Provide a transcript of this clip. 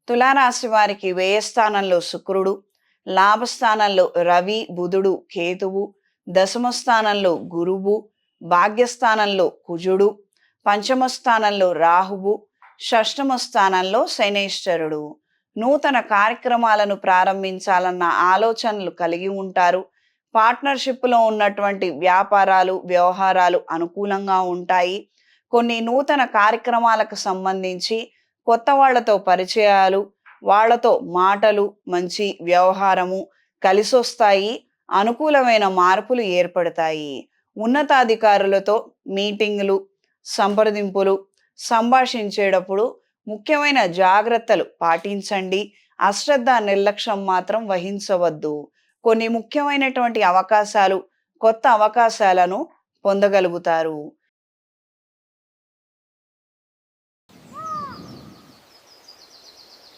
తులారాశి వారికి వ్యయస్థానంలో శుక్రుడు, లాభస్థానంలో రవి, బుధుడు, కేతువు, దశమ స్థానంలో గురువు, భాగ్యస్థానంలో కుజుడు, పంచమ స్థానంలో రాహువు, షష్టమ స్థానంలో శనైశ్వరుడు. నూతన కార్యక్రమాలను ప్రారంభించాలన్న ఆలోచనలు కలిగి ఉంటారు. పార్ట్నర్షిప్లో ఉన్నటువంటి వ్యాపారాలు, వ్యవహారాలు అనుకూలంగా ఉంటాయి. కొన్ని నూతన కార్యక్రమాలకు సంబంధించి కొత్త వాళ్ళతో పరిచయాలు, వాళ్ళతో మాటలు, మంచి వ్యవహారము కలిసొస్తాయి. అనుకూలమైన మార్పులు ఏర్పడతాయి. ఉన్నతాధికారులతో మీటింగులు, సంప్రదింపులు, సంభాషించేటప్పుడు ముఖ్యమైన జాగ్రత్తలు పాటించండి. అశ్రద్ధ, నిర్లక్ష్యం మాత్రం వహించవద్దు. కొన్ని ముఖ్యమైనటువంటి అవకాశాలు, కొత్త అవకాశాలను పొందగలుగుతారు.